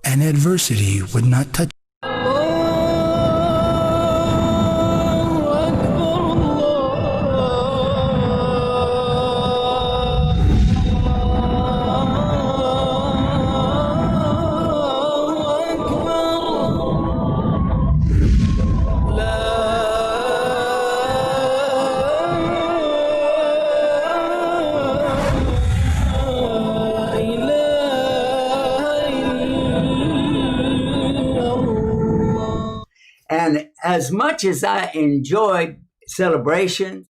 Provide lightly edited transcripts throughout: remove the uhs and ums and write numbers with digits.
and adversity would not touch. And as much as I enjoy celebrations,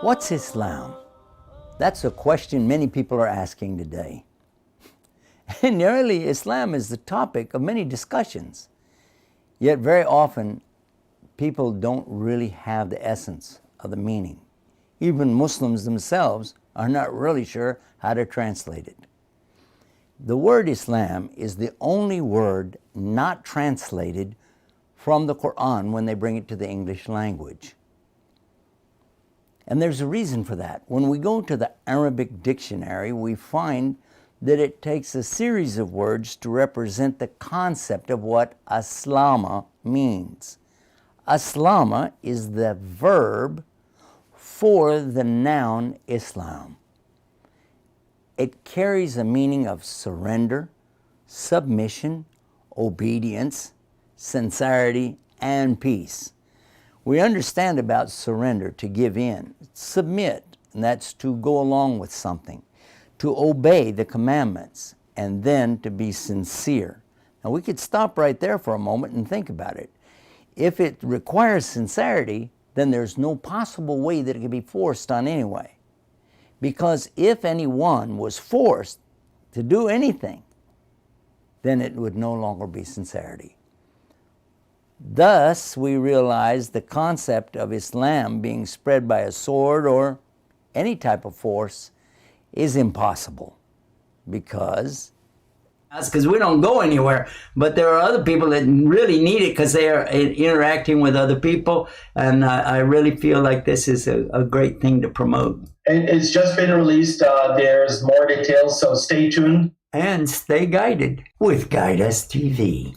what's Islam? That's a question many people are asking today. And nearly Islam is the topic of many discussions. Yet very often, people don't really have the essence of the meaning. Even Muslims themselves are not really sure how to translate it. The word Islam is the only word not translated from the Quran when they bring it to the English language. And there's a reason for that. When we go to the Arabic dictionary, we find that it takes a series of words to represent the concept of what aslama means. Aslama is the verb for the noun Islam. It carries a meaning of surrender, submission, obedience, sincerity, and peace. We understand about surrender, to give in, submit, and that's to go along with something, to obey the commandments, and then to be sincere. Now we could stop right there for a moment and think about it. If it requires sincerity, then there's no possible way that it could be forced on anyone. Because if anyone was forced to do anything, then it would no longer be sincerity. Thus, we realize the concept of Islam being spread by a sword or any type of force is impossible, because we don't go anywhere, but there are other people that really need it because they are interacting with other people, and I really feel like this is a great thing to promote. It's just been released. There's more details, so stay tuned. And stay guided with Guide Us TV.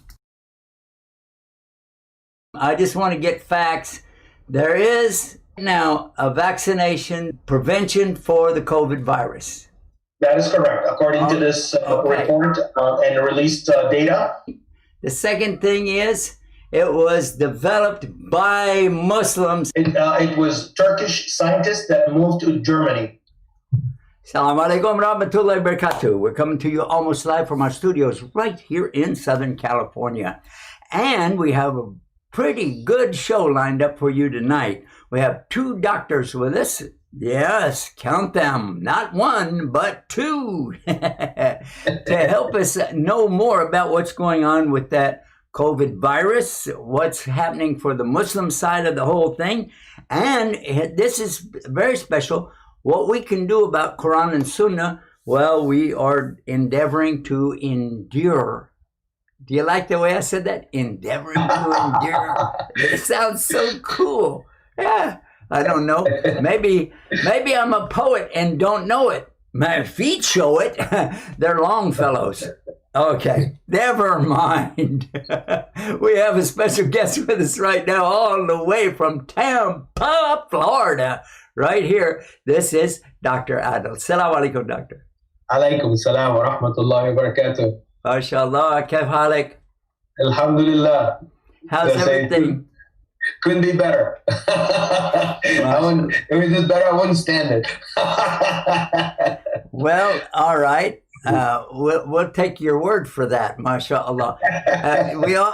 I just want to get facts. There is now a vaccination prevention for the COVID virus. That is correct, according to this report and released data. The second thing is, it was developed by Muslims. It was Turkish scientists that moved to Germany. Assalamu alaikum rahmatullahi barakatuh. We're coming to you almost live from our studios right here in Southern California. And we have a pretty good show lined up for you tonight. We have two doctors with us. Yes, count them. Not one, but two. To help us know more about what's going on with that COVID virus, what's happening for the Muslim side of the whole thing. And this is very special. What we can do about Quran and Sunnah, well, we are endeavoring to endure. Do you like the way I said that? Endeavoring to endure. It sounds so cool. Yeah. I don't know. Maybe I'm a poet and don't know it. My feet show it. They're Longfellows. Okay, never mind. We have a special guest with us right now, all the way from Tampa, Florida. Right here. This is Dr. Adil. Assalamu alaikum, Doctor. Alaikum salam wa rahmatullahi wa barakatuh. MashaAllah. Kayf halik? Alhamdulillah. How's everything? Couldn't be better. If it was better, I wouldn't stand it. Well, all right. We'll take your word for that, mashallah.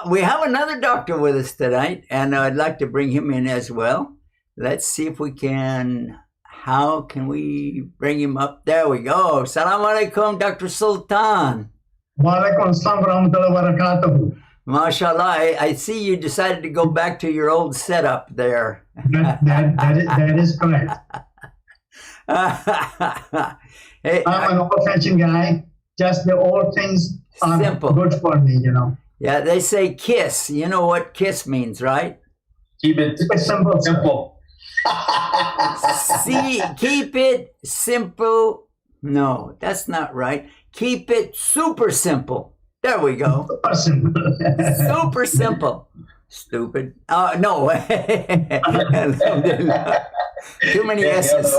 We have another doctor with us tonight, and I'd like to bring him in as well. Let's see if we can. How can we bring him up? There we go. Assalamu alaikum, Dr. Sultan. Wa alaikum assalam wa rahmatullahi wa barakatuh. MashaAllah, I see you decided to go back to your old setup there. That is correct. Hey, I'm an old-fashioned guy. Just the old things are simple. Good for me, you know. Yeah, they say kiss. You know what kiss means, right? Keep it simple. See, keep it simple. No, that's not right. Keep it super simple. There we go. Super simple. Stupid. No. Too many S's.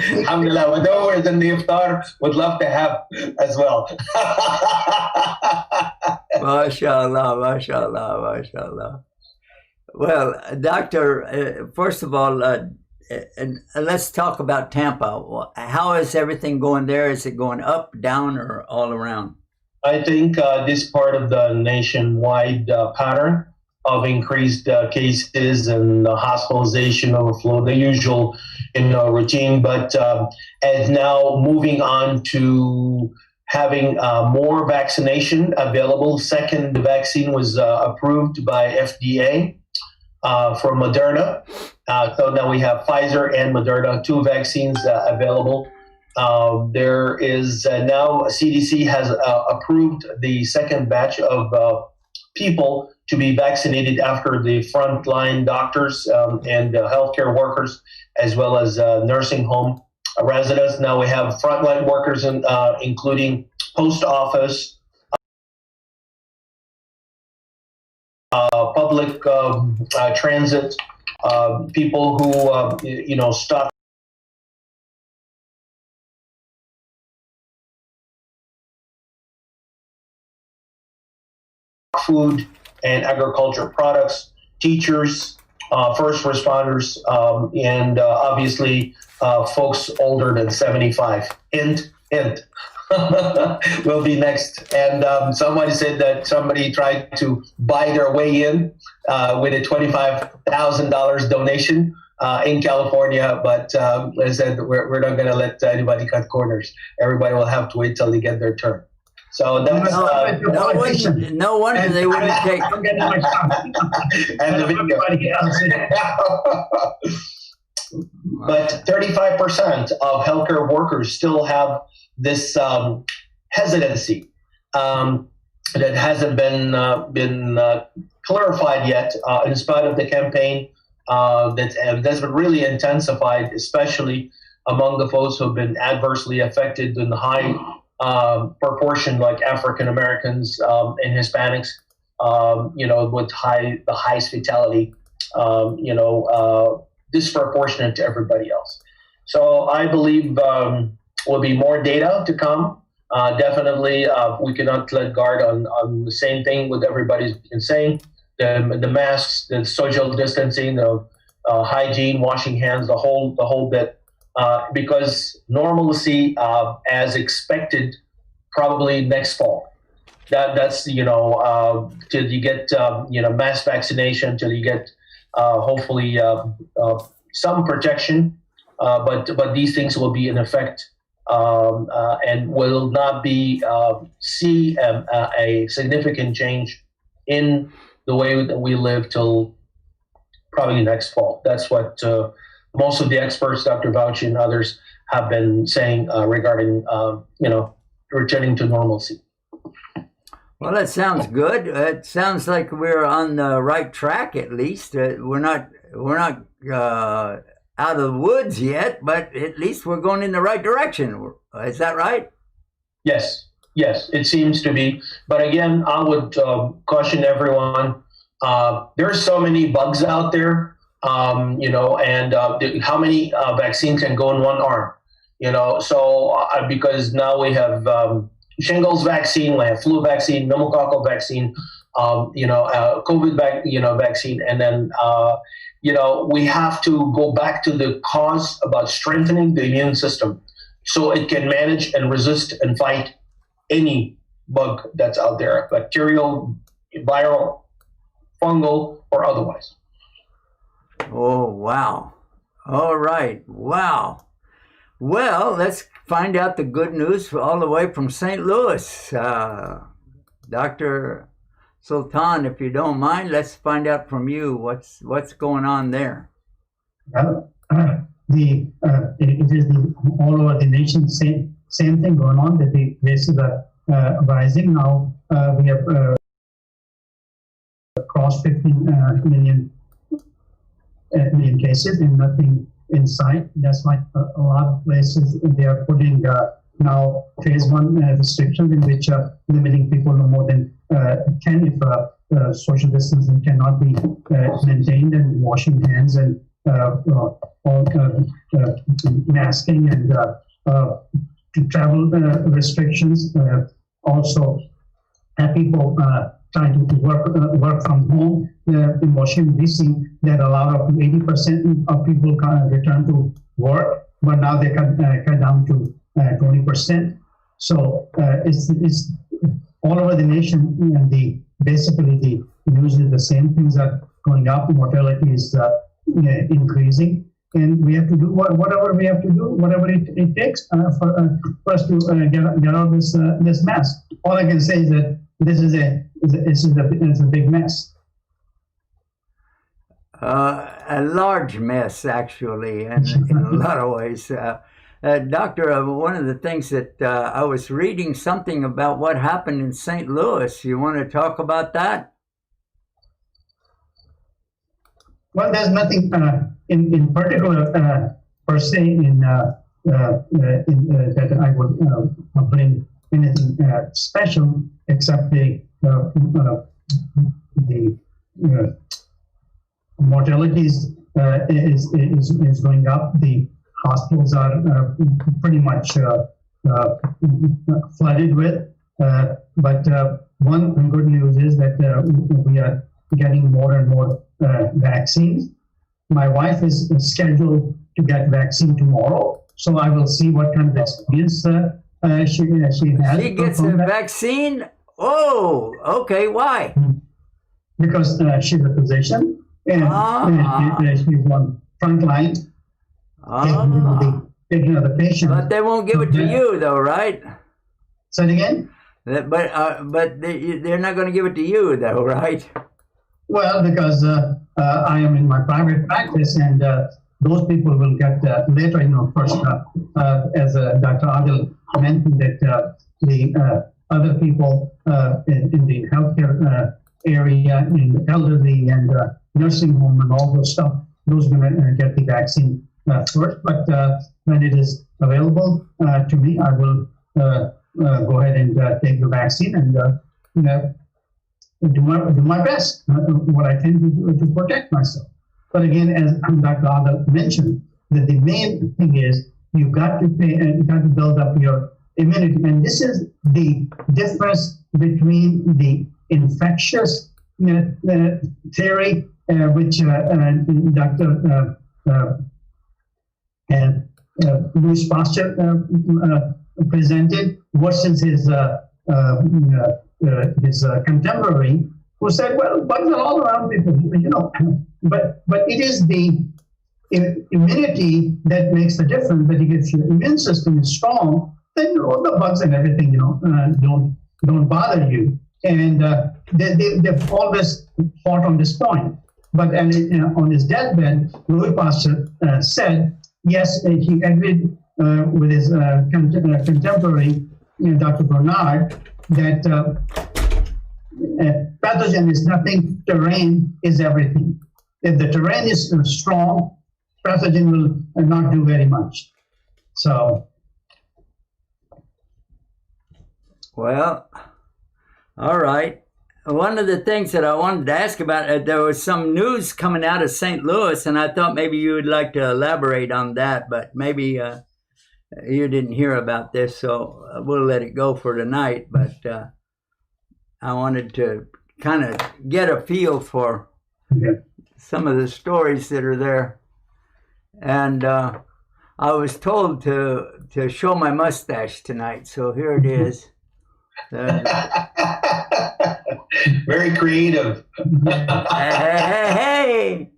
Alhamdulillah, whatever is in the iftar, would love to have as well. MashaAllah, MashaAllah, MashaAllah. Well, Doctor, first of all, let's talk about Tampa. How is everything going there? Is it going up, down, or all around? I think this part of the nationwide pattern of increased cases and hospitalization overflow, the usual, routine, but as now moving on to having more vaccination available. Second, the vaccine was approved by FDA for Moderna. So now we have Pfizer and Moderna, 2 vaccines available. There is now CDC has approved the second batch of people to be vaccinated after the frontline doctors and healthcare workers, as well as nursing home residents. Now we have frontline workers, including post office, public transit, people who stock food and agriculture products, teachers, first responders, and obviously folks older than 75. Hint. Will be next. And somebody said that somebody tried to buy their way in with a $25,000 donation in California, but as I said, we're not going to let anybody cut corners. Everybody will have to wait till they get their turn. So that's no wonder they wouldn't take. I'm getting my shot. And the video. But 35% of healthcare workers still have this hesitancy that hasn't been clarified yet, in spite of the campaign that's been really intensified, especially among the folks who have been adversely affected in the high proportion, like African Americans and Hispanics, with the highest fatality, disproportionate to everybody else. So I believe will be more data to come. Definitely, we cannot let guard on the same thing what everybody's been saying. The masks, the social distancing, the hygiene, washing hands, the whole bit. Because normalcy, as expected, probably next fall. That's till you get mass vaccination, till you get hopefully some protection. But these things will be in effect and will not be see a significant change in the way that we live till probably next fall. That's what most of the experts, Dr. Fauci and others, have been saying regarding returning to normalcy. Well, that sounds good. It sounds like we're on the right track. At least we're not out of the woods yet, but at least we're going in the right direction. Is that right? Yes, it seems to be. But again, I would caution everyone. There's so many bugs out there, and how many vaccines can go in one arm? So because now we have shingles vaccine, we have flu vaccine, pneumococcal vaccine, COVID vaccine, and then we have to go back to the cause about strengthening the immune system so it can manage and resist and fight any bug that's out there, bacterial, viral, fungal, or otherwise. Oh, wow. All right. Wow. Well, let's find out the good news all the way from St. Louis. Dr. Sultan, if you don't mind, let's find out from you what's going on there. It is all over the nation, same thing going on. That the cases are rising now. We have crossed 15 million million cases and nothing in sight. That's why a lot of places they are putting now phase 1 restrictions in which limiting people no more than 10 if social distancing cannot be maintained, and washing hands and masking and travel restrictions. Also, people trying to work from home. In Washington, D.C., that allowed up to 80% of people return to work, but now they cut down to 20%. So it's all over the nation, and basically the news is the same. Things are going up. Mortality is increasing, and we have to do whatever we have to do, whatever it takes for us to get out of this mess. All I can say is that this is a big mess. A large mess, actually, and in a lot of ways. Doctor, one of the things that I was reading something about what happened in St. Louis. You want to talk about that? Well, there's nothing in particular per se in that I would bring anything special, except the mortalities is going up. The hospitals are pretty much flooded with. But one good news is that we are getting more and more vaccines. My wife is scheduled to get vaccine tomorrow, so I will see what kind of experience she has. She gets a vaccine? Oh, okay. Why? Because she's a physician, and she's on front line taking care of the patient. But they won't give it to you, though, right? Say it again? But they're not going to give it to you, though, right? Well, because I am in my private practice, and those people will get later, first, as Dr. Adil mentioned, that the other people in the healthcare area, in the elderly and nursing home and all those stuff, those are going to get the vaccine first. But when it is available to me, I will go ahead and take the vaccine and do my best, what I can do to protect myself. But again, as Dr. Adil mentioned, that the main thing is you've got to build up your immunity, and this is the difference between the infectious theory, which Dr. Louis Pasteur presented, versus his contemporary, who said, well, bugs are all around people, but it is the immunity that makes the difference. But if your immune system is strong, then all the bugs and everything, don't bother you. And they've always fought on this point. But on his deathbed, Louis Pasteur said, yes, he agreed with his contemporary, Dr. Bernard, that pathogen is nothing, terrain is everything. If the terrain is strong, pathogen will not do very much. So. Well, all right. One of the things that I wanted to ask about, there was some news coming out of St. Louis, and I thought maybe you would like to elaborate on that, but maybe you didn't hear about this, so we'll let it go for tonight. But I wanted to kind of get a feel for some of the stories that are there. And I was told to show my mustache tonight, so here it is. Very creative. Hey.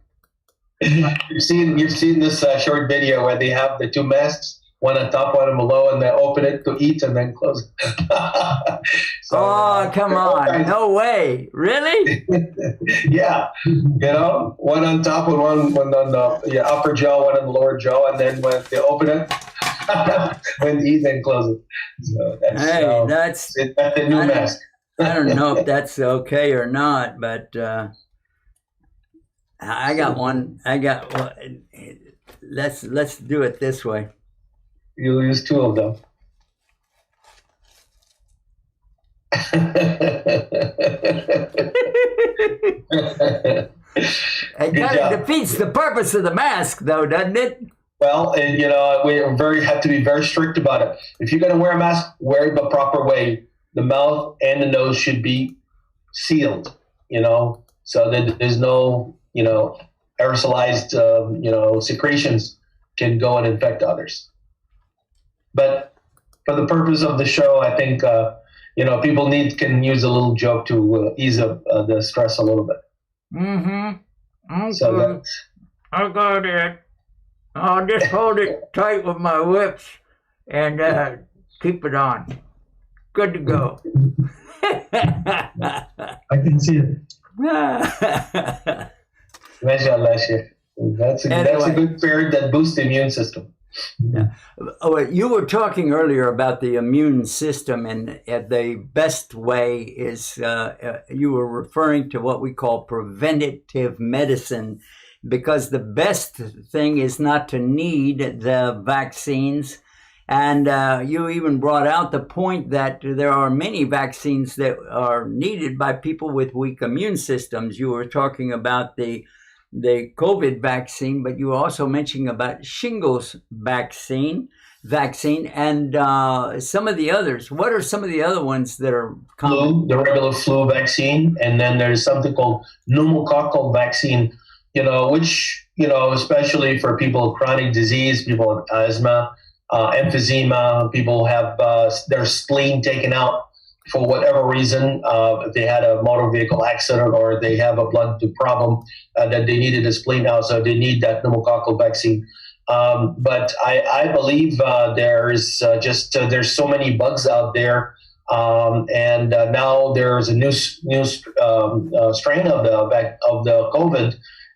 You've seen this short video where they have the two masks, one on top, one below, and they open it to eat and then close it. So, come on. No way. Really? Yeah. One on top and one on the upper jaw, one on the lower jaw, and then when they open it, when they eat, then close it. So that's the new mask. I don't know if that's okay or not, but I got one. Let's do it this way. You'll use two of them. It Good kind job. of defeats the purpose of the mask, though, doesn't it? Well, and, we have to be very strict about it. If you're going to wear a mask, wear it the proper way. The mouth and the nose should be sealed, so that there's no, aerosolized, secretions can go and infect others. But for the purpose of the show, I think, people can use a little joke to ease up the stress a little bit. Mm-hmm. So that's, I got it. I'll just hold it tight with my lips and keep it on. Good to go. I can see it. mashallah, Sheikh. That's a good period that boosts the immune system. Oh, you were talking earlier about the immune system, and the best way is you were referring to what we call preventative medicine, because the best thing is not to need the vaccines. And you even brought out the point that there are many vaccines that are needed by people with weak immune systems. You were talking about the COVID vaccine, but you were also mentioning about shingles vaccine, and some of the others. What are some of the other ones that are common? The regular flu vaccine, and then there's something called pneumococcal vaccine, which, especially for people with chronic disease, people with asthma, emphysema, people have their spleen taken out for whatever reason, if they had a motor vehicle accident or they have a blood problem that they needed a spleen out, so they need that pneumococcal vaccine. But I believe there's there's so many bugs out there, and now there's a new strain of the COVID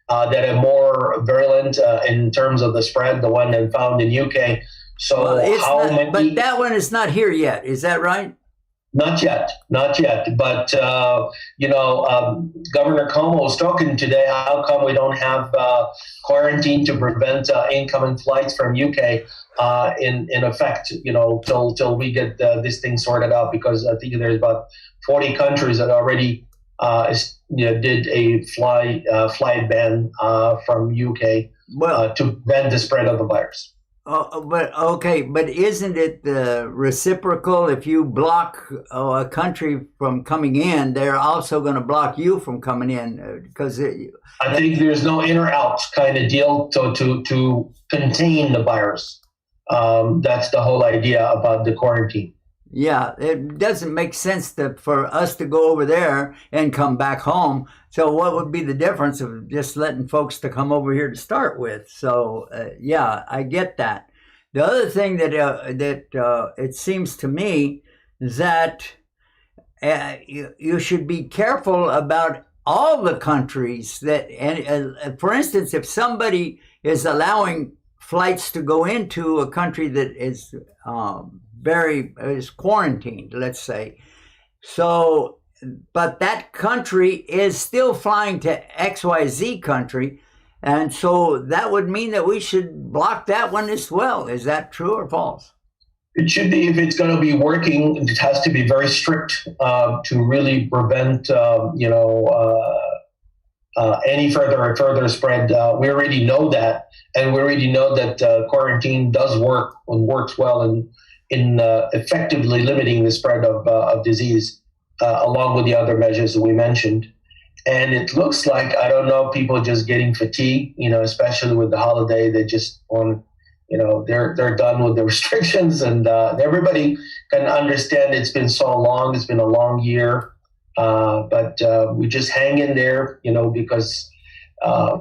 that are more virulent in terms of the spread, the one that found in UK. So but that one is not here yet. Is that right? Not yet. But, Governor Cuomo was talking today, how come we don't have quarantine to prevent incoming flights from UK in effect, till we get this thing sorted out, because I think there's about 40 countries that already did a flight ban from UK to prevent the spread of the virus. But isn't it reciprocal? If you block a country from coming in, they're also going to block you from coming in, because I think there's no in or out kind of deal to contain the virus. That's the whole idea about the quarantine. Yeah, it doesn't make sense for us to go over there and come back home. So what would be the difference of just letting folks to come over here to start with? So yeah, I get that. The other thing that it seems to me is that you should be careful about all the countries that, and for instance, if somebody is allowing flights to go into a country that is is quarantined, let's say. So, but that country is still flying to XYZ country. And so that would mean that we should block that one as well. Is that true or false? It should be. If it's going to be working, it has to be very strict to really prevent, any further spread. We already know that, and we already know that quarantine does work and works well in effectively limiting the spread of disease, along with the other measures that we mentioned. And it looks like, I don't know, people just getting fatigued, especially with the holiday. They just want, they're done with the restrictions, and everybody can understand it's been so long. It's been a long year, but we just hang in there, because, I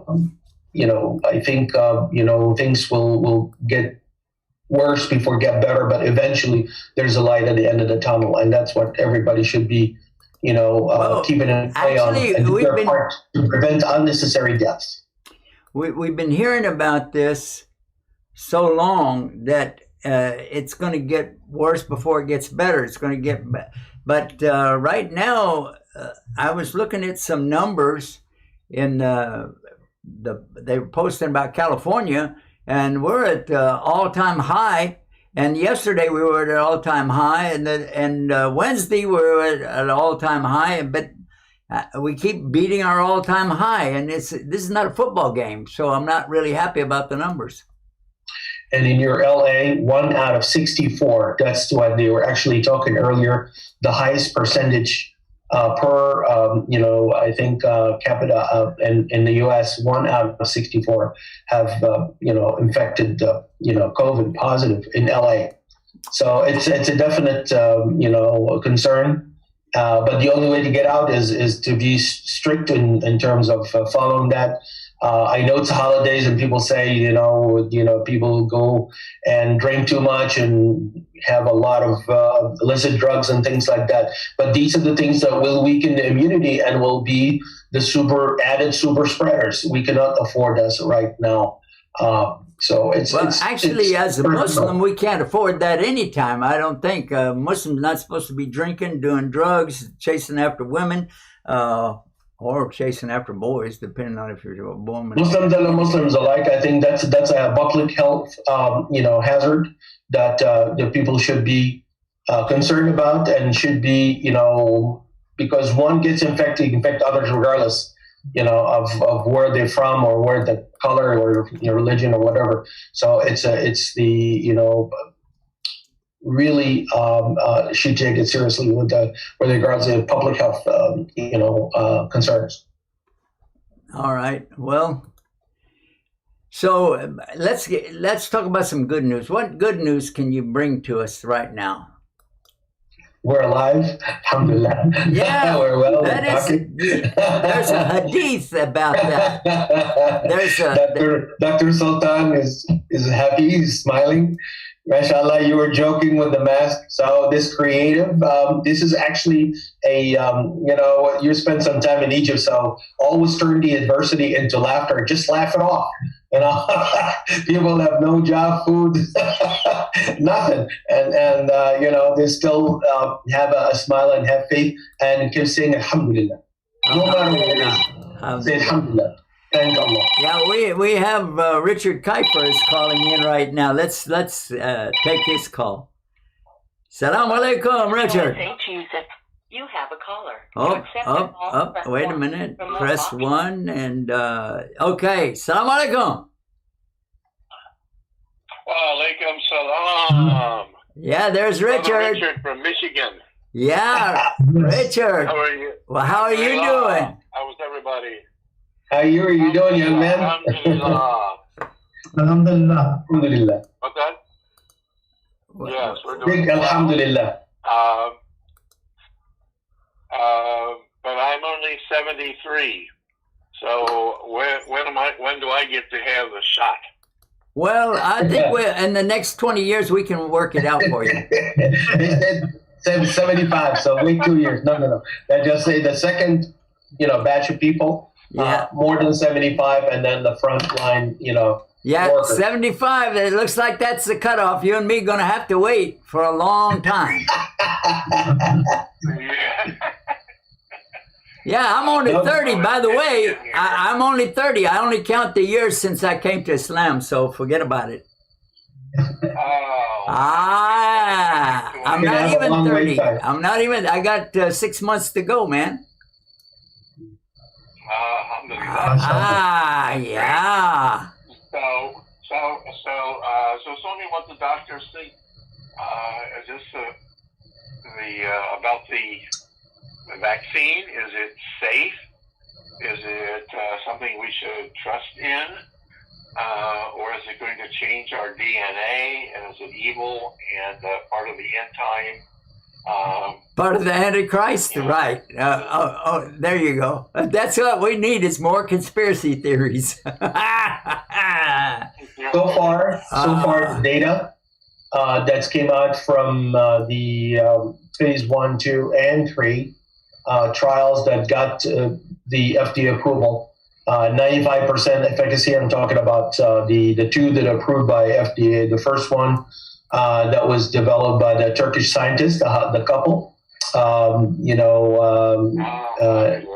think, things will get worse before get better, but eventually there's a light at the end of the tunnel, and that's what everybody should be, keeping an eye on and do their part to prevent unnecessary deaths. We've been hearing about this so long that it's going to get worse before it gets better. It's going to get, but right now, I was looking at some numbers in they were posting about California, and we're at all-time high. And yesterday we were at an all-time high, and Wednesday we were at an all-time high. But we keep beating our all-time high, and this is not a football game, so I'm not really happy about the numbers. And in your LA, 1 out of 64. That's what they were actually talking earlier. The highest percentage per, I think capita in the U.S. 1 out of 64 have, infected, COVID positive in LA. So it's a definite, concern. But the only way to get out is to be strict in terms of following that. I know it's holidays and people say, people go and drink too much and have a lot of illicit drugs and things like that. But these are the things that will weaken the immunity and will be the added super spreaders. We cannot afford this right now. As a Muslim, we can't afford that anytime. I don't think Muslims not supposed to be drinking, doing drugs, chasing after women. Or chasing after boys, depending on if you're a woman. Muslims and non-Muslims alike, I think that's a public health, hazard that the people should be concerned about and should be, because one gets infected, you infect others regardless, of where they're from or where the color or religion or whatever. So it's really should take it seriously with regards to public health, concerns. All right. Well, so let's talk about some good news. What good news can you bring to us right now? We're alive, alhamdulillah. Yeah, we're well. There's a hadith about that. Dr. Sultan is happy. He's smiling. MashaAllah, you were joking with the mask. So this creative, this is actually you spent some time in Egypt, so always turn the adversity into laughter. Just laugh it off. People have no job, food, nothing. And they still have a smile and have faith and keep saying Alhamdulillah. No matter what it is, say Alhamdulillah. Thank Allah. Yeah, we have Richard Kuiper is calling in right now. Let's take his call. Salam alaikum, Richard. You have a caller. Wait a minute. Press 1 and okay. Salam alaikum. Wa alaikum salam. Yeah, there's Richard. Richard from Michigan. Yeah, Richard. How are you? Well, how are you doing? How's everybody? How are you doing, young man? Alhamdulillah. Alhamdulillah. Alhamdulillah. What's that? Yes, we're doing Big Alhamdulillah. But I'm only 73. So when do I get to have the shot? Well, I think in the next 20 years we can work it out for you. They said 75, so wait 2 years. No. That just say the second, batch of people. Yeah. More than 75, and then the front line, Yeah, workers. 75. It looks like that's the cutoff. You and me going to have to wait for a long time. Yeah, I'm only 30, by the way. I'm only 30. I only count the years since I came to Islam, so forget about it. Oh. I'm not even 30. I got 6 months to go, man. Alhamdulillah. Yeah. So Sonia, what the doctors think? Is this about the vaccine? Is it safe? Is it something we should trust in? Or is it going to change our DNA? And is it evil and part of the end time? Part of the Antichrist, right? There you go. That's what we need is more conspiracy theories. So far, the data that's came out from the phase 1, 2, and 3 trials that got the FDA approval, 95% efficacy. I'm talking about the two that are approved by FDA. The first one that was developed by the Turkish scientists, the couple,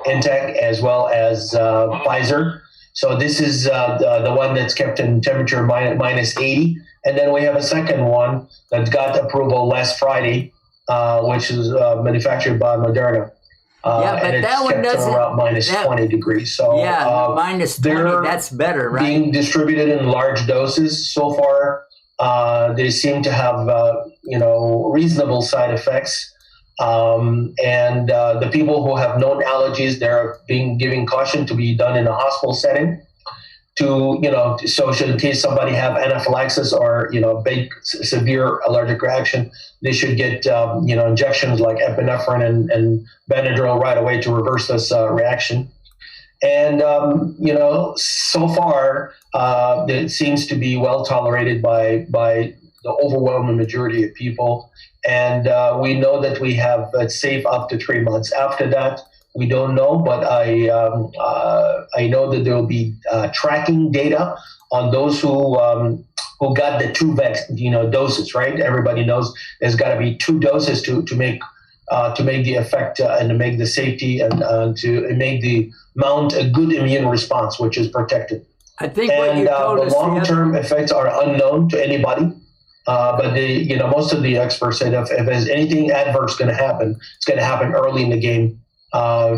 Intech, as well as Pfizer. So this is the one that's kept in temperature minus 80. And then we have a second one that got approval last Friday, which is manufactured by Moderna. Yeah, but and it's that one kept doesn't- around minus that- 20 degrees. So minus 20, they're that's better, right? being distributed in large doses so far. They seem to have reasonable side effects. And the people who have known allergies, they're being given caution to be done in a hospital setting. So in case somebody have anaphylaxis or big severe allergic reaction, they should get injections like epinephrine and Benadryl right away to reverse this reaction. And so far it seems to be well tolerated by the overwhelming majority of people. And we know that we have it's safe up to 3 months. After that, we don't know, but I know that there will be tracking data on those who got the two doses. Right? Everybody knows there's got to be 2 doses to make the effect and to make the safety and to make the mount a good immune response, which is protected. I think what you told the us long-term effects are unknown to anybody. But most of the experts said if there's anything adverse going to happen, it's going to happen early in the game.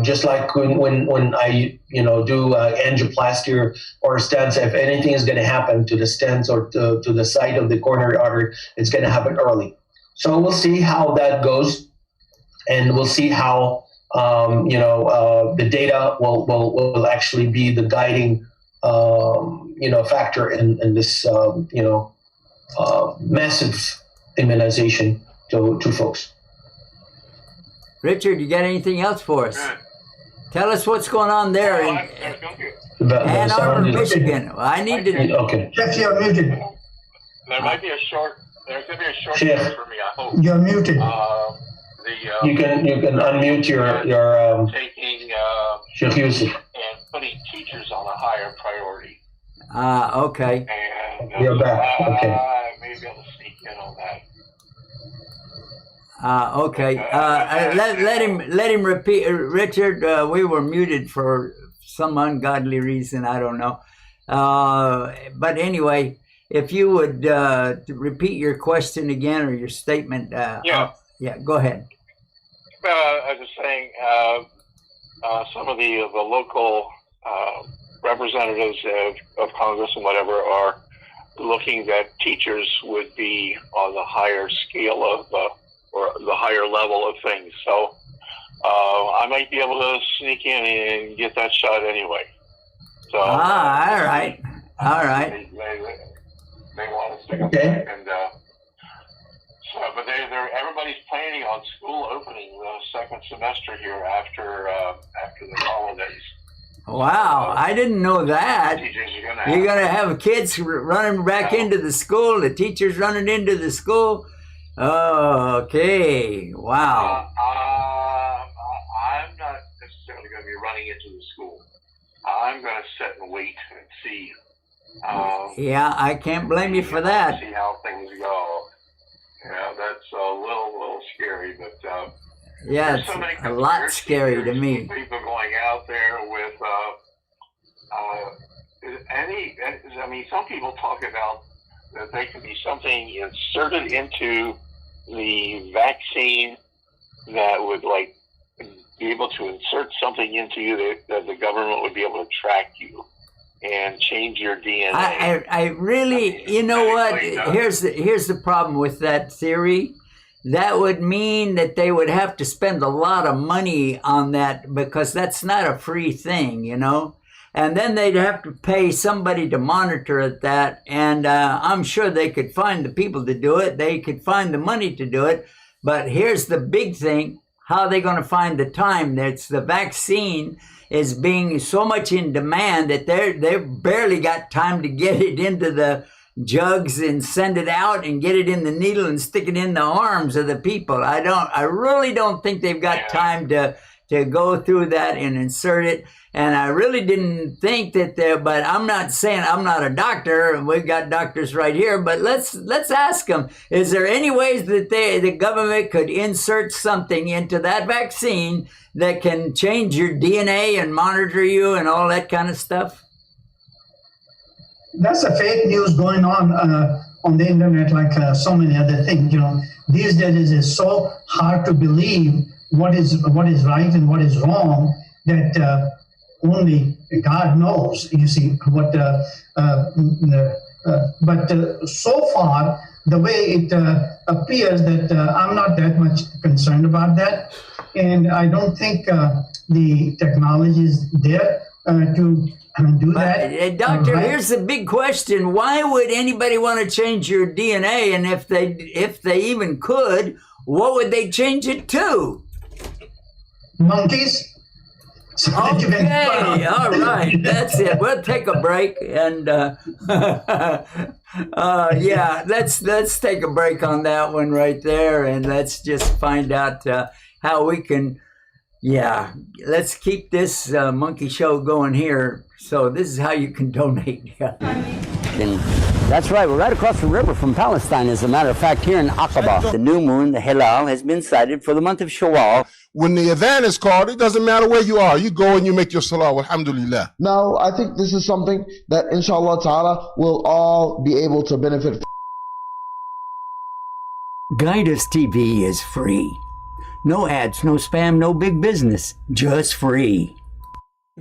Just like when I do angioplasty or stents, if anything is going to happen to the stents or to the site of the coronary artery, it's going to happen early. So we'll see how that goes, and we'll see how the data will actually be the guiding factor in this massive immunization to folks. Richard, you got anything else for us? Good. Tell us what's going on there in Ann Arbor, Michigan. Well, I need to. Okay. Jeff, you're muted. There's going to be a short Jeff. break for me, I hope. You're muted. You can unmute your taking Sheikh Yusuf. and putting teachers on a higher priority. Okay. And You're back. Okay. I may be able to sneak in on that. Okay. Let him repeat. Richard, we were muted for some ungodly reason. I don't know. But anyway, if you would repeat your question again or your statement. Yeah. Go ahead. I was just saying, some of the local representatives of Congress and whatever are looking that teachers would be on the higher scale of or the higher level of things. So I might be able to sneak in and get that shot anyway. So all right. They want to stick up Okay. and but everybody's planning on school opening the second semester here after the holidays. Wow, I didn't know that. Teachers are You're going to have kids running back into the school, the teachers running into the school. Oh, okay. Wow. I'm not necessarily going to be running into the school. I'm going to sit and wait and see. Yeah, I can't blame you for that. See how things go. Yeah, that's a little scary, but Yeah, there's it's so many a lot conspiracy scary to theories, me. People going out there with some people talk about that there could be something inserted into the vaccine that would be able to insert something into you that the government would be able to track you and change your DNA. I really, you know what? Here's the problem with that theory. That would mean that they would have to spend a lot of money on that because that's not a free thing, And then they'd have to pay somebody to monitor that. And I'm sure they could find the people to do it. They could find the money to do it. But here's the big thing. How are they going to find the time? That's the vaccine is being so much in demand that they've barely got time to get it into the jugs and send it out and get it in the needle and stick it in the arms of the people. I really don't think they've got time to go through that and insert it. And I really didn't think that but I'm not saying I'm not a doctor, and we've got doctors right here, but let's ask them, is there any ways that the government could insert something into that vaccine that can change your DNA and monitor you and all that kind of stuff? That's a fake news going on the internet, like so many other things. These days it is so hard to believe what is right and what is wrong that only God knows. You see what. But so far, the way it appears that I'm not that much concerned about that, and I don't think the technology is there to do that. Doctor, right? here's the big question: why would anybody want to change your DNA? And if they even could, what would they change it to? Monkeys. So that you can- Okay, all right, that's it. We'll take a break, and yeah, let's take a break on that one right there, and let's just find out how we can. Yeah, let's keep this monkey show going here. So this is how you can donate. That's right. We're right across the river from Palestine. As a matter of fact, here in Aqaba, the new moon, the Hilal, has been sighted for the month of Shawwal. When the adhan is called, it doesn't matter where you are. You go and you make your salah, alhamdulillah. Now, I think this is something that, inshallah ta'ala, we'll all be able to benefit from. Guidus TV is free. No ads, no spam, no big business. Just free.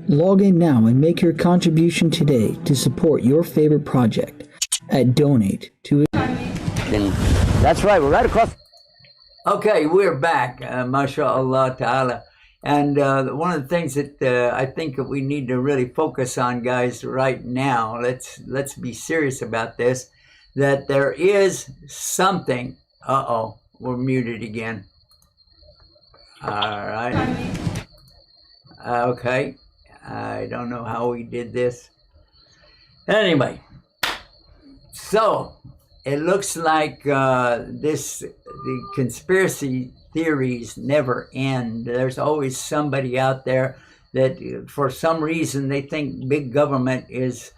Log in now and make your contribution today to support your favorite project at Donate to. That's right. We're right across. Okay, we're back. MashaAllah ta'ala. And one of the things that I think that we need to really focus on, guys, right now, let's be serious about this, that there is something. Uh-oh, we're muted again. All right. Okay. I don't know how we did this. Anyway, so it looks like the conspiracy theories never end. There's always somebody out there that for some reason they think big government is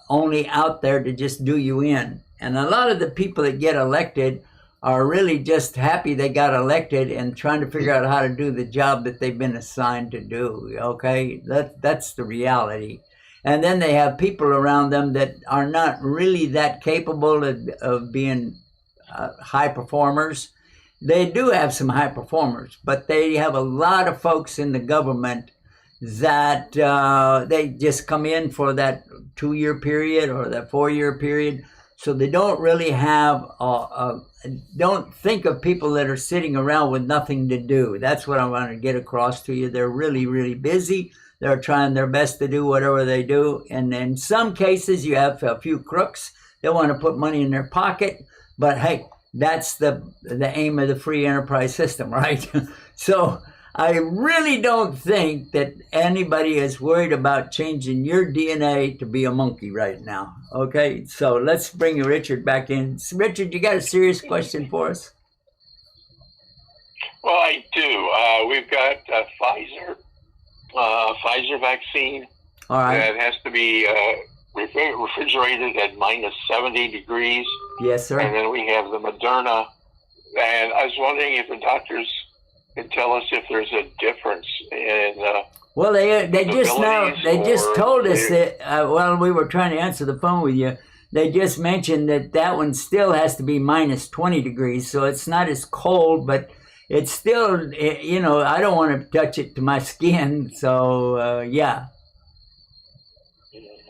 only out there to just do you in. And a lot of the people that get elected are really just happy they got elected and trying to figure out how to do the job that they've been assigned to do. Okay, that's the reality. And then they have people around them that are not really that capable of being high performers. They do have some high performers, but they have a lot of folks in the government that they just come in for that 2-year period or that 4-year period. So they don't really have, don't think of people that are sitting around with nothing to do. That's what I want to get across to you. They're really, really busy. They're trying their best to do whatever they do. And in some cases, you have a few crooks that want to put money in their pocket. But hey, that's the aim of the free enterprise system, right? So I really don't think that anybody is worried about changing your DNA to be a monkey right now. Okay, so let's bring Richard back in. Richard, you got a serious question for us? Well, I do. We've got Pfizer vaccine. All right. That has to be refrigerated at minus 70 degrees. Yes, sir. And then we have the Moderna. And I was wondering if the doctors can tell us if there's a difference in well, they just told us that while we were trying to answer the phone with you, they just mentioned that one still has to be minus 20 degrees, so it's not as cold, but it's still, I don't want to touch it to my skin, so yeah.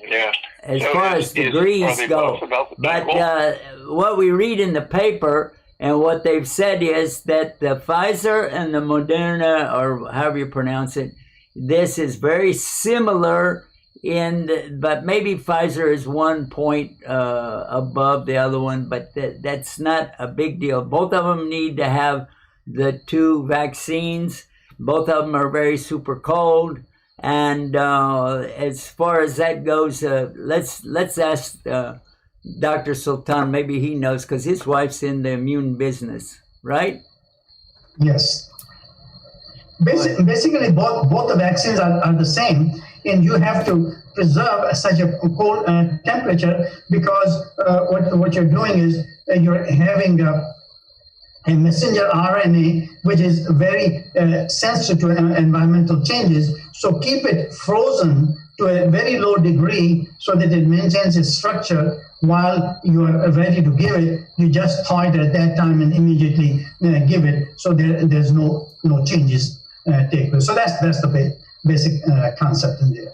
Yeah. As far as degrees go, but what we read in the paper and what they've said is that the Pfizer and the Moderna, or however you pronounce it, this is very similar but maybe Pfizer is 1 point above the other one, but that's not a big deal. Both of them need to have the 2 vaccines. Both of them are very super cold. And as far as that goes, let's ask Dr. Sultan. Maybe he knows because his wife's in the immune business, right? Yes. Basically, both the vaccines are the same, and you have to preserve such a cold temperature because what you're doing is you're having a messenger RNA, which is very sensitive to environmental changes. So keep it frozen to a very low degree so that it maintains its structure while you are ready to give it. You just thaw it at that time and immediately give it, so there's no changes take place. So that's the basic concept in there.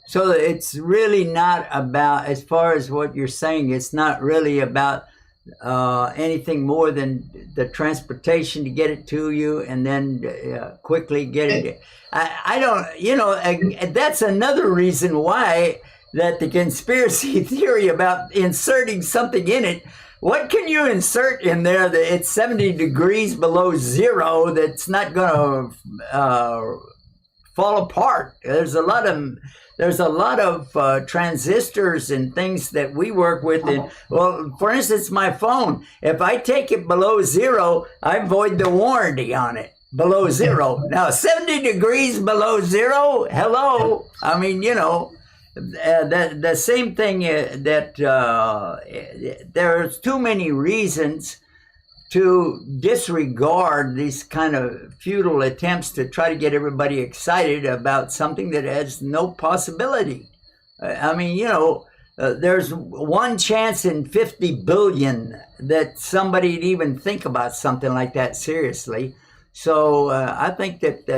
So it's really not about, as far as what you're saying, it's not really about anything more than the transportation to get it to you and then quickly get it. I don't, that's another reason why that the conspiracy theory about inserting something in it. What can you insert in there that it's 70 degrees below zero that's not going to fall apart? There's a lot of transistors and things that we work with. And, well, for instance, my phone, if I take it below zero, I void the warranty on it. Below zero. Now, 70 degrees below zero, hello. I mean, the same thing that there's too many reasons to disregard these kind of futile attempts to try to get everybody excited about something that has no possibility. I mean, there's one chance in 50 billion that somebody'd even think about something like that seriously. So I think that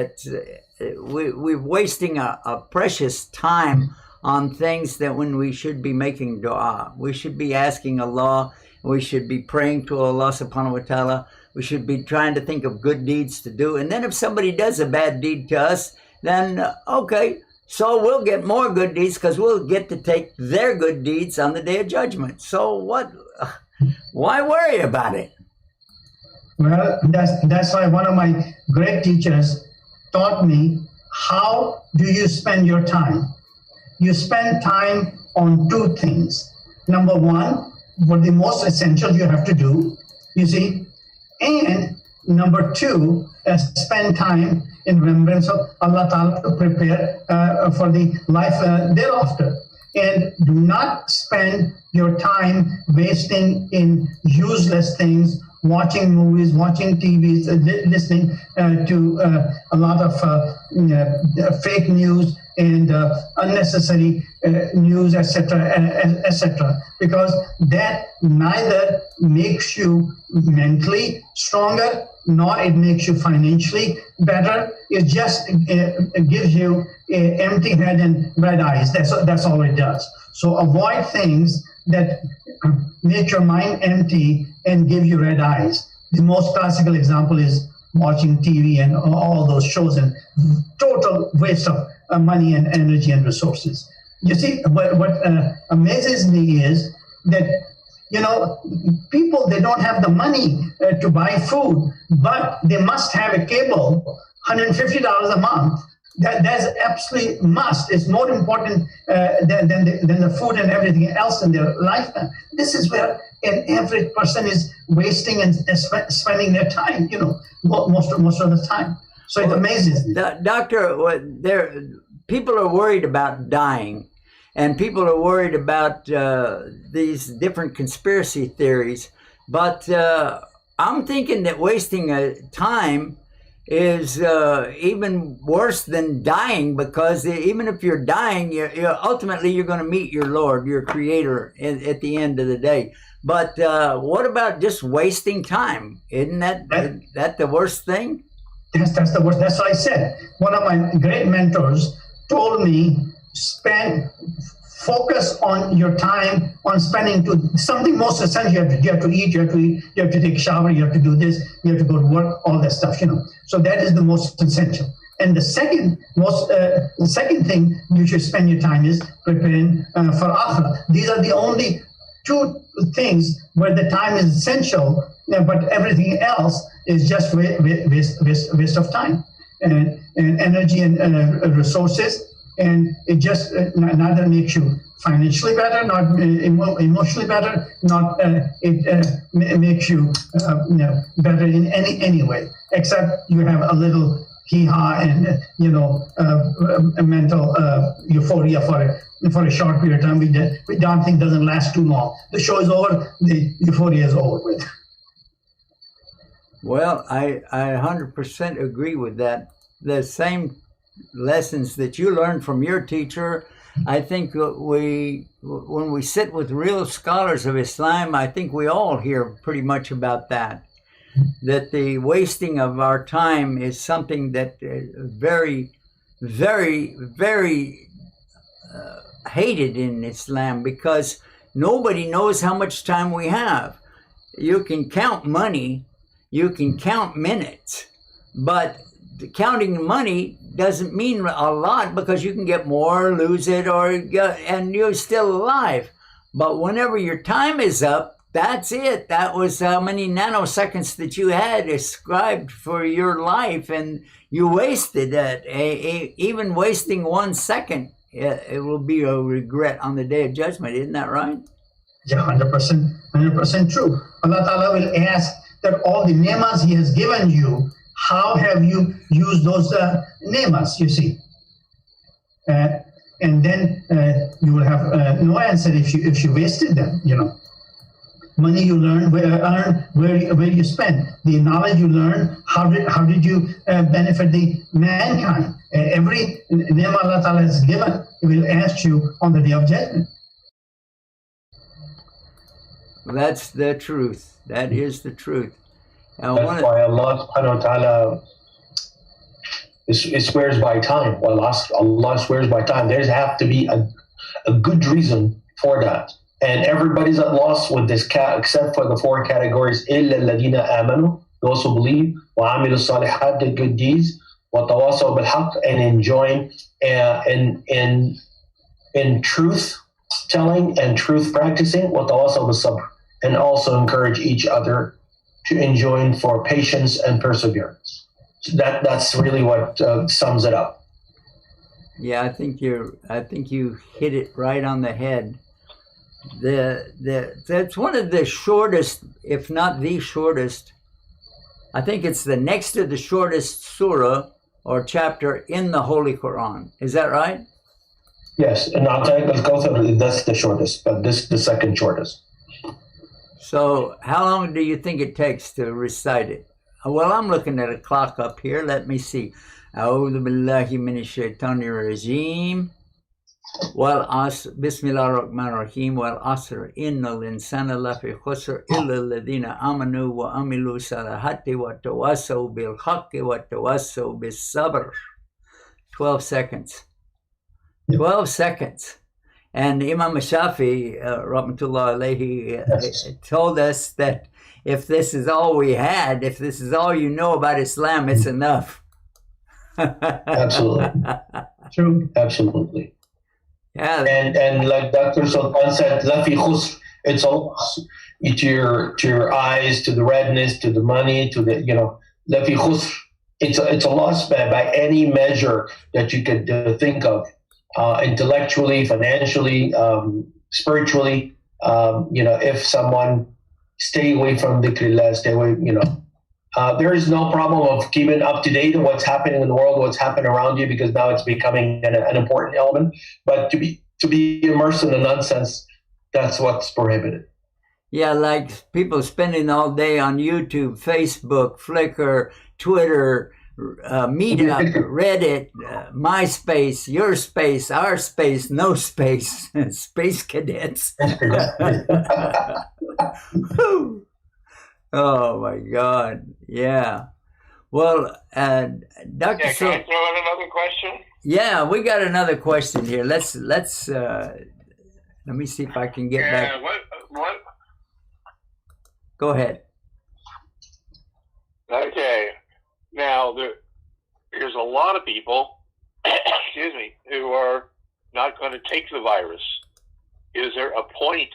we're wasting a precious time on things that when we should be making dua. We should be asking Allah. We should be praying to Allah subhanahu wa ta'ala. We should be trying to think of good deeds to do. And then if somebody does a bad deed to us, then okay, so we'll get more good deeds because we'll get to take their good deeds on the Day of Judgment. So what? Why worry about it? Well, that's why one of my great teachers taught me, how do you spend your time? You spend time on two things. Number one, what the most essential you have to do, you see, and number two, spend time in remembrance of Allah Ta'ala to prepare for the life thereafter. And do not spend your time wasting in useless things, watching movies, watching TVs, listening to a lot of fake news and unnecessary news, etc., because that neither makes you mentally stronger, nor it makes you financially better. It just gives you an empty head and red eyes. That's all it does. So avoid things that make your mind empty and give you red eyes. The most classical example is watching TV and all those shows, and total waste of money and energy and resources. You see, what amazes me is that, people, they don't have the money to buy food, but they must have a cable, $150 a month. That's absolutely must. It's more important than the food and everything else in their lifetime. This is where an average person is wasting and spending their time, most of the time. So it amazes me. Doctor, people are worried about dying, and people are worried about these different conspiracy theories. But I'm thinking that wasting time is even worse than dying, because even if you're dying, ultimately you're going to meet your Lord, your Creator, at the end of the day. But what about just wasting time? Isn't that the worst thing? Yes, that's the worst. That's what I said. One of my great mentors told me, focus on your time on spending to something most essential. You have to eat, you have to take a shower, you have to do this, you have to go to work, all that stuff, So that is the most essential. And the second thing you should spend your time is preparing for Akhirah. These are the only two things where the time is essential, but everything else is just waste of time and energy and resources. And it just neither makes you financially better, not emotionally better, not it makes you better in any way, except you have a little hee-haw and a mental euphoria for a short period of time. We don't think doesn't last too long. The show is over, the euphoria is over with. Well, I 100% agree with that. The same lessons that you learned from your teacher. I think when we sit with real scholars of Islam, I think we all hear pretty much about that the wasting of our time is something that is very, very, very hated in Islam, because nobody knows how much time we have. You can count money, you can count minutes, but counting money doesn't mean a lot, because you can get more, lose it, and you're still alive. But whenever your time is up, that's it. That was how many nanoseconds that you had ascribed for your life, and you wasted it. Even wasting 1 second, it will be a regret on the Day of Judgment. Isn't that right? Yeah, 100% true. Allah Ta'ala will ask that all the ni'mas He has given you, how have you used those ni'mas, you see? And then you will have no answer if you wasted them, you know. Money you learn, where you spend. The knowledge you learn, how did you benefit the mankind? Every name Allah Ta'ala has given, He will ask you on the Day of Judgment. That's the truth. That is the truth. Now, that's why Allah Subhanahu wa Ta'ala swears by time. Allah swears by time. There's have to be a good reason for that. And everybody's at loss with this except for the 4 categories. إِلَّا الَّذِينَ آمَنُوا, those who believe, وَعَمِلُوا الصَّالِحَاتِ, did good deeds, وَتَوَاصَوْا بِالْحَقِّ, and enjoying in truth telling and truth practicing, وَتَوَاصَوْا بِالصَّبْرِ, and also encourage each other to enjoin for patience and perseverance. So that's really what sums it up. Yeah, I think you hit it right on the head. That's one of the shortest, if not the shortest. I think it's the next to the shortest surah or chapter in the Holy Quran. Is that right? Yes, and let's go through. That's the shortest, but this is the second shortest. So how long do you think it takes to recite it? Well, I'm looking at a clock up here. Let me see. أعوذ بالله من الشيطان الرجيم والعصر بسم الله الرحمن الرحيم والعصر إن الإنسان لفي خسر إلا الذين آمنوا وعملوا الصالحات وتواصوا بالحق وتواصوا بالصبر. 12 seconds. 12 seconds. And Imam Shafi, rahmatullah alayhi, told us that if this is all we had, if this is all you know about Islam, it's enough. Absolutely. True. Absolutely. Yeah. And like Dr. Sultan said, lafi khusr, it's a loss to your eyes, to the redness, to the money, to the, lafi khusr. It's a loss by any measure that you could think of, intellectually, financially, spiritually. If someone stay away from dhikrillah, stay away, there is no problem of keeping up to date on what's happening in the world, what's happening around you, because now it's becoming an important element. But to be immersed in the nonsense, that's what's prohibited. Yeah, like people spending all day on YouTube, Facebook, Flickr, Twitter, Meetup, Reddit, MySpace, your space, our space, no space, space cadets. Oh my God! Yeah. Well, Dr. Can I throw in another question? Yeah, we got another question here. Let's let me see if I can get back. What? Go ahead. Okay. Now there's a lot of people, excuse me, who are not going to take the virus. Is there a point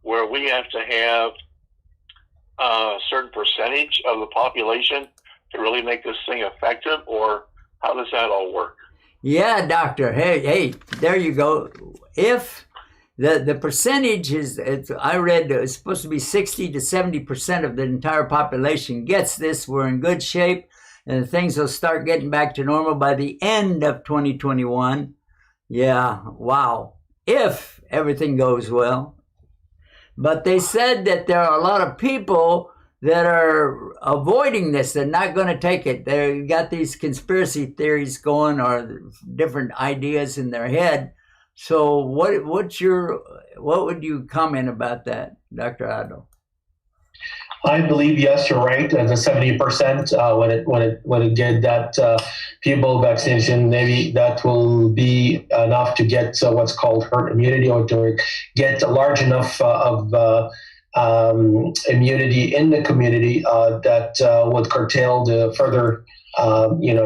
where we have to have a certain percentage of the population to really make this thing effective, or how does that all work? Yeah, doctor. Hey, there you go. If the percentage is, I read it's supposed to be 60 to 70% of the entire population gets this, we're in good shape, and things will start getting back to normal by the end of 2021. Yeah, wow. If everything goes well. But they said that there are a lot of people that are avoiding this. They're not going to take it. They've got these conspiracy theories going or different ideas in their head. So what would you comment about that, Dr. Adil? I believe, yes, you're right. The 70% when it get that people vaccination, maybe that will be enough to get what's called herd immunity, or to get a large enough of immunity in the community that would curtail the further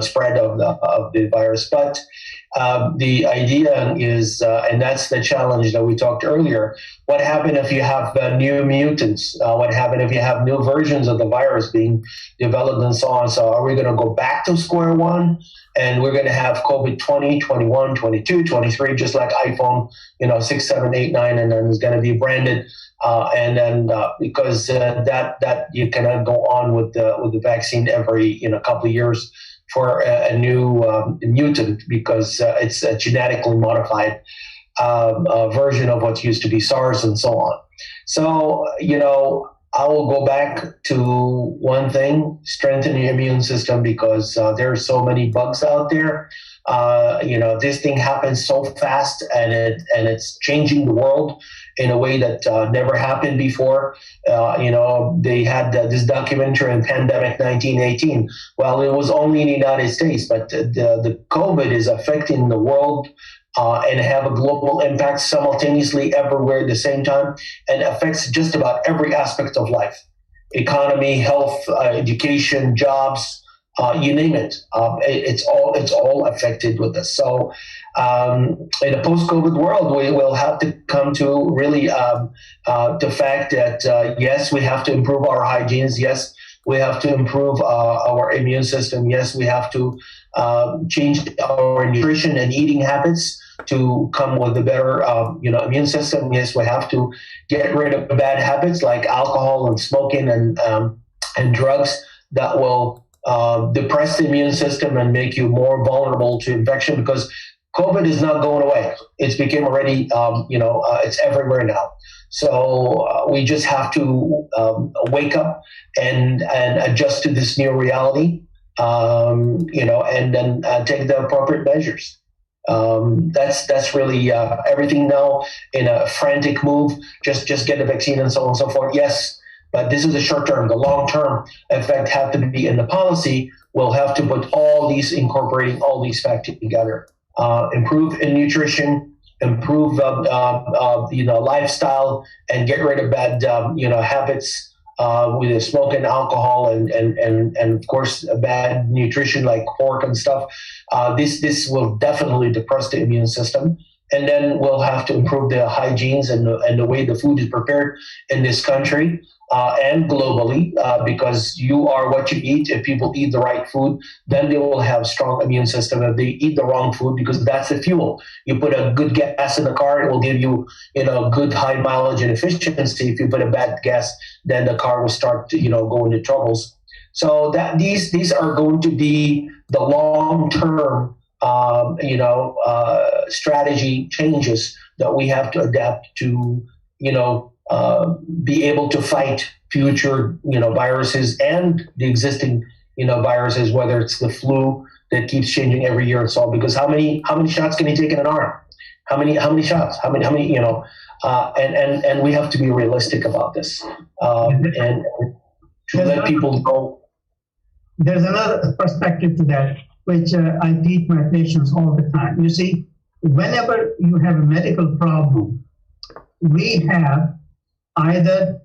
spread of the virus. But the idea is, and that's the challenge that we talked earlier, what happens if you have new mutants? What happens if you have new versions of the virus being developed and so on? So are we going to go back to square one? And we're going to have COVID 20, 21, 22, 23, just like iPhone, 6, 7, 8, 9, and then it's going to be branded. And then because that you cannot go on with the vaccine every couple of years for a new mutant, because it's a genetically modified version of what used to be SARS and so on. So, I will go back to one thing: strengthen your immune system, because there are so many bugs out there. This thing happens so fast, and it's changing the world in a way that never happened before. They had this documentary in Pandemic 1918. Well, it was only in the United States, but the COVID is affecting the world and have a global impact simultaneously everywhere at the same time, and affects just about every aspect of life: economy, health, education, jobs, you name it. It's all affected with this. So in a post-COVID world, we will have to come to really the fact that, yes, we have to improve our hygienes. Yes, we have to improve our immune system. Yes, we have to change our nutrition and eating habits to come with a better immune system. Yes, we have to get rid of bad habits like alcohol and smoking and drugs that will depress the immune system and make you more vulnerable to infection, because COVID is not going away. It's become already, it's everywhere now. So we just have to wake up and adjust to this new reality, and then take the appropriate measures. That's really everything now in a frantic move. Just get the vaccine and so on and so forth. Yes, but this is a short term. The long term effect have to be in the policy. We'll have to put incorporating all these factors together. Improve in nutrition, improve lifestyle, and get rid of bad habits with the smoke and alcohol, and of course bad nutrition like pork and stuff. This will definitely depress the immune system. And then we'll have to improve the hygienes and the way the food is prepared in this country and globally, because you are what you eat. If people eat the right food, then they will have strong immune system. If they eat the wrong food, because that's the fuel. You put a good gas in the car, it will give you, good high mileage and efficiency. If you put a bad gas, then the car will start to, go into troubles. So that these are going to be the long-term strategy changes that we have to adapt to, be able to fight future, viruses and the existing, viruses, whether it's the flu that keeps changing every year and so on. Because how many shots can you take in an arm? How many shots? How many, and we have to be realistic about this, and to let people know. There's another perspective to that, which I teach my patients all the time. You see, whenever you have a medical problem, we have either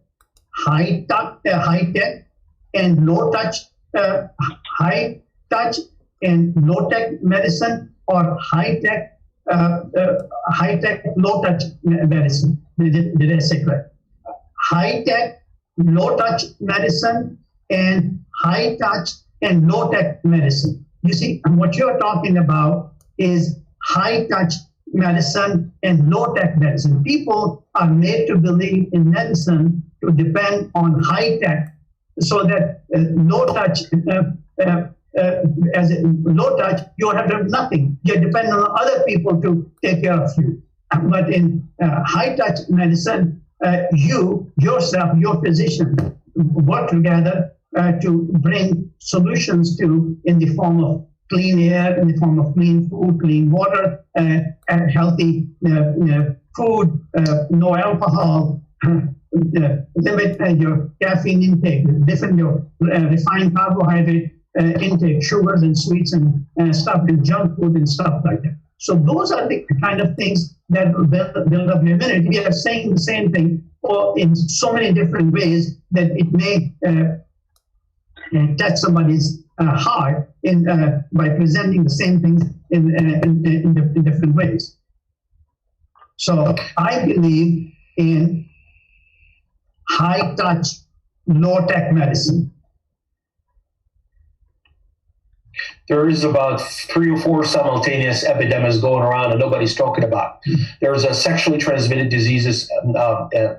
high tech and low touch, high touch and low tech medicine, or high tech, low touch medicine. Did I say correct? High tech, low touch medicine, and high touch and low tech medicine. You see, what you're talking about is high touch medicine and low tech medicine. People are made to believe in medicine to depend on high tech, so that low touch, as in low touch, you have to do nothing. You depend on other people to take care of you. But in high touch medicine, you yourself, your physician, work together to bring solutions to in the form of clean air, in the form of clean food, clean water, and healthy food, no alcohol, limit your caffeine intake, different your refined carbohydrate intake, sugars and sweets and stuff, and junk food and stuff like that. So those are the kind of things that will build up your immunity. We are saying the same thing in so many different ways that it may touch somebody's heart by presenting the same things in different ways. So I believe in high-touch, low-tech medicine. There is about 3 or 4 simultaneous epidemics going around and nobody's talking about. There's a sexually transmitted diseases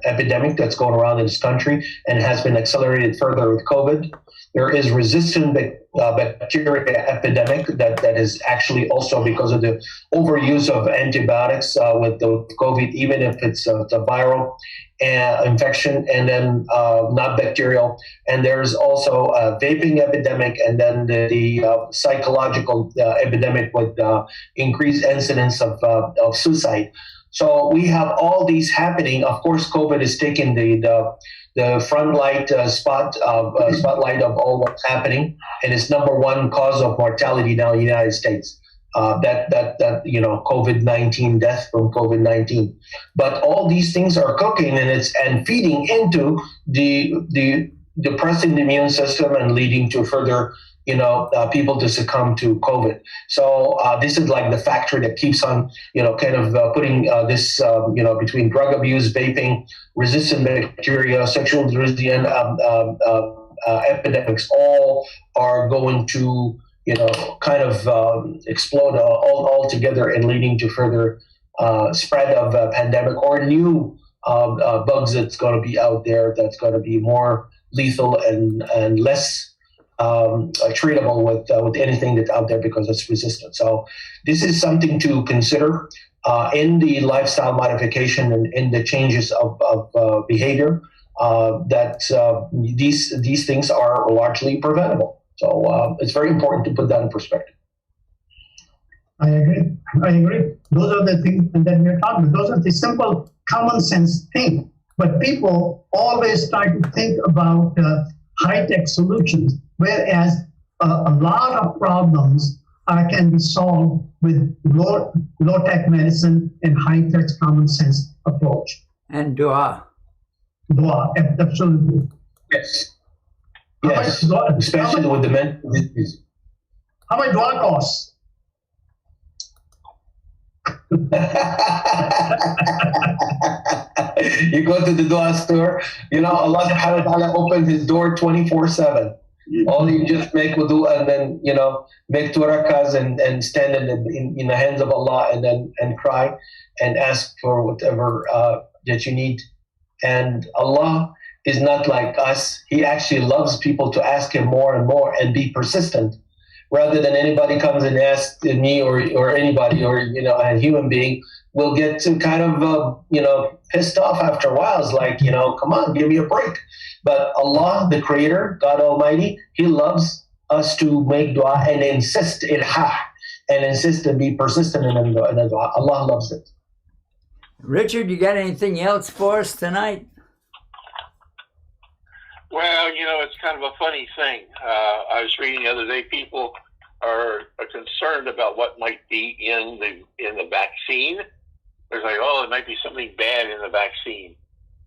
epidemic that's going around in this country and has been accelerated further with COVID. There is resistant bacteria epidemic that is actually also because of the overuse of antibiotics with the COVID, even if it's a viral infection, and then not bacterial. And there's also a vaping epidemic, and then the psychological epidemic with increased incidence of suicide. So we have all these happening. Of course, COVID is taking the front light spotlight of all what's happening, and it's number one cause of mortality now in the United States. COVID-19 death from COVID-19. But all these things are cooking and feeding into the depressing the immune system and leading to further people to succumb to COVID. So this is like the factory that keeps on, putting this, between drug abuse, vaping, resistant bacteria, sexual transmission epidemics, all are going to, explode all together and leading to further spread of pandemic or new bugs that's going to be out there that's going to be more lethal and less treatable with anything that's out there because it's resistant. So this is something to consider in the lifestyle modification and in the changes of behavior that these things are largely preventable. So it's very important to put that in perspective. I agree. Those are the things that we're talking about. Those are the simple common sense things. But people always try to think about high-tech solutions, whereas a lot of problems can be solved with low-tech medicine and high-tech common sense approach. And dua. Dua, absolutely. Yes. Yes, especially with the mental disease. How much dua costs? You go to the dua store, Allah subhanahu wa ta'ala opened his door 24/7. All you just make wudu and then, make 2 rakahs and stand in the hands of Allah and cry and ask for whatever that you need. And Allah is not like us. He actually loves people to ask him more and more and be persistent, rather than anybody comes and asks me or anybody or a human being will get to kind of pissed off after a while. It's like, come on, give me a break. But Allah, the Creator, God Almighty, He loves us to make dua and insist and be persistent in the dua. Allah loves it. Richard, you got anything else for us tonight? Well, it's kind of a funny thing. I was reading the other day, people are concerned about what might be in the vaccine. There's like, it might be something bad in the vaccine.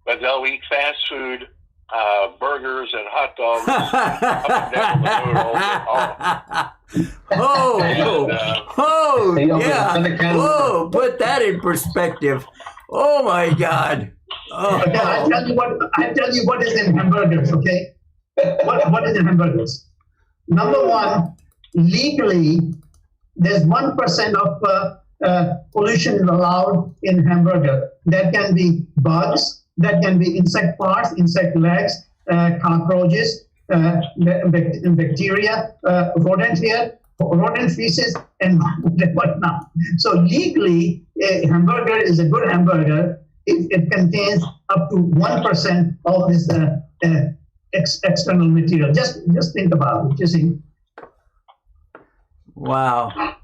But they'll eat fast food, burgers and hot dogs up and down the road. Yeah. Whoa, put that in perspective. Oh, my God. Oh. Okay, I tell you what is in hamburgers, okay? What is in hamburgers? Number one, legally, there's 1% of pollution allowed in hamburger. That can be bugs, that can be insect parts, insect legs, cockroaches, bacteria, rodent hair, rodent feces, and whatnot. So legally, a hamburger is a good hamburger if it contains up to 1% of this external material. Just think about it. You see. Wow.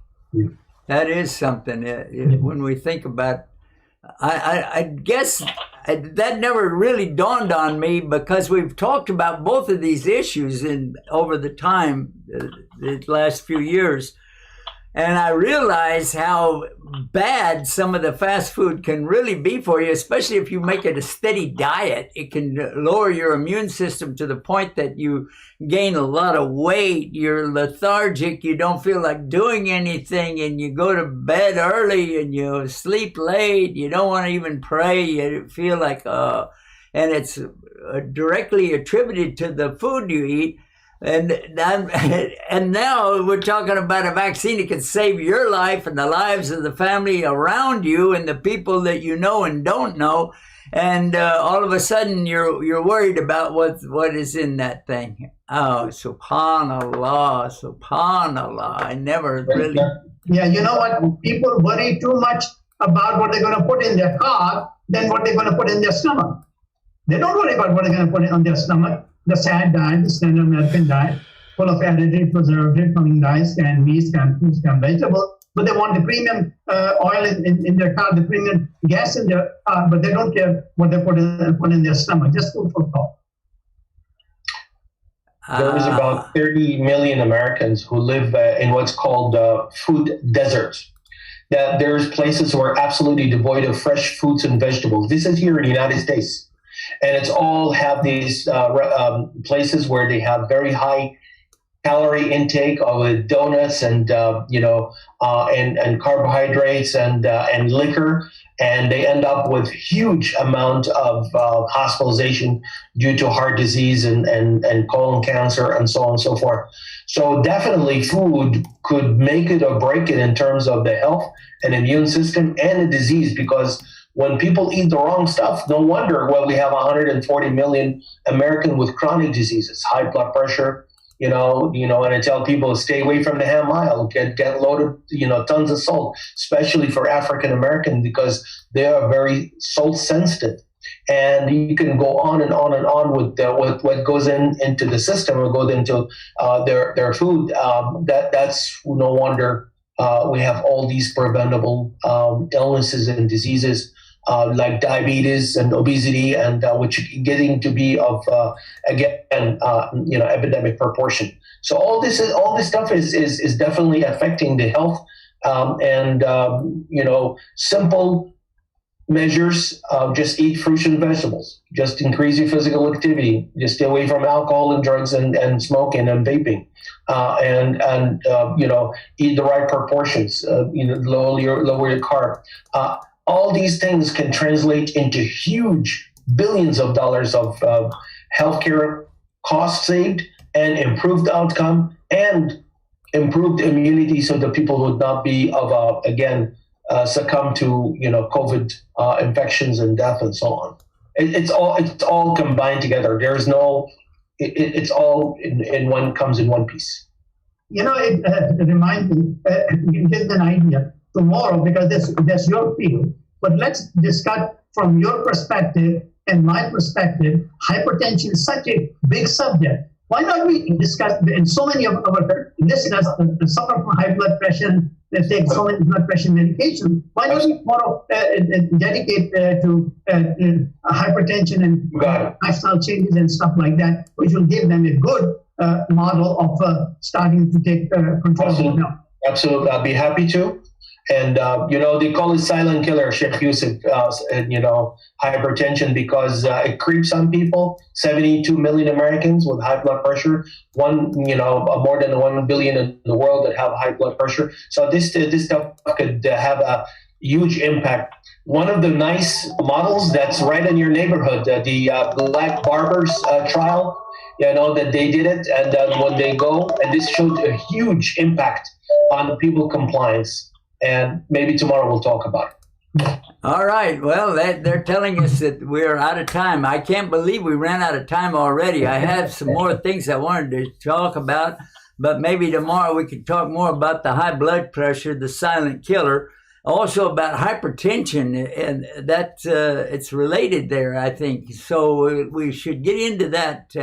That is something. When we think about, I guess that never really dawned on me, because we've talked about both of these issues over the time, the last few years. And I realize how bad some of the fast food can really be for you, especially if you make it a steady diet. It can lower your immune system to the point that you gain a lot of weight. You're lethargic. You don't feel like doing anything, and you go to bed early and you sleep late. You don't want to even pray. You feel like, and it's directly attributed to the food you eat. And now we're talking about a vaccine that can save your life and the lives of the family around you and the people that you know and don't know. And all of a sudden you're worried about what is in that thing. Oh, subhanallah, subhanallah. I never really. Yeah, you know what? People worry too much about what they're going to put in their car than what they're going to put in their stomach. They don't worry about what they're going to put on their stomach. The sad diet, the standard American diet, full of added preservative, coming dyes, canned meats, canned fruits, canned vegetables. But they want the premium oil in their car, the premium gas in their car, but they don't care what they put in their stomach. Just food for thought. There is about 30 million Americans who live in what's called food deserts. That there's places who are absolutely devoid of fresh fruits and vegetables. This is here in the United States. And it's all have these places where they have very high calorie intake with donuts and and carbohydrates and liquor, and they end up with huge amount of hospitalization due to heart disease and colon cancer and so on and so forth. So definitely food could make it or break it in terms of the health and immune system and the disease, because when people eat the wrong stuff, no wonder we have 140 million Americans with chronic diseases, high blood pressure, and I tell people stay away from the ham aisle, get loaded, tons of salt, especially for African American, because they are very salt sensitive. And you can go on and on and on with what goes into the system or goes into their food. That's no wonder we have all these preventable illnesses and diseases. Like diabetes and obesity, and which getting to be of epidemic proportion. So all this stuff is definitely affecting the health, and simple measures. Just eat fruits and vegetables. Just increase your physical activity. Just stay away from alcohol and drugs and smoking and vaping. And eat the right proportions. Lower your carb. All these things can translate into huge billions of dollars of healthcare costs saved and improved outcome and improved immunity, so that people would not be succumb to COVID infections and death and so on. It's all combined together. There's no. It's all in one, comes in one piece. It reminds me. Gives an idea. Tomorrow, because that's your field, but let's discuss from your perspective and my perspective. Hypertension is such a big subject. Why not we discuss, and so many of our listeners suffer from high blood pressure, they take so many blood pressure medications. Why don't we tomorrow dedicate to hypertension and lifestyle changes and stuff like that, which will give them a good model of starting to take control of their health. Absolutely, I'd be happy to. And, they call it silent killer, Sheikh Yusuf, hypertension, because it creeps on people. 72 million Americans with high blood pressure, more than 1 billion in the world that have high blood pressure. So this stuff could have a huge impact. One of the nice models that's right in your neighborhood, the Black Barbers trial, that they did it. And when they go, and this showed a huge impact on the people compliance. And maybe tomorrow we'll talk about it. All right. Well, they're telling us that we're out of time. I can't believe we ran out of time already. I have some more things I wanted to talk about, but maybe tomorrow we could talk more about the high blood pressure, the silent killer. also about hypertension, and that it's related there, I think. So we should get into that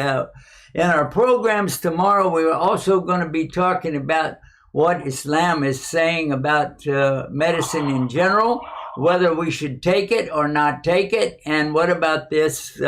in our programs tomorrow. We're also going to be talking about what Islam is saying about medicine in general, whether we should take it or not take it, and what about this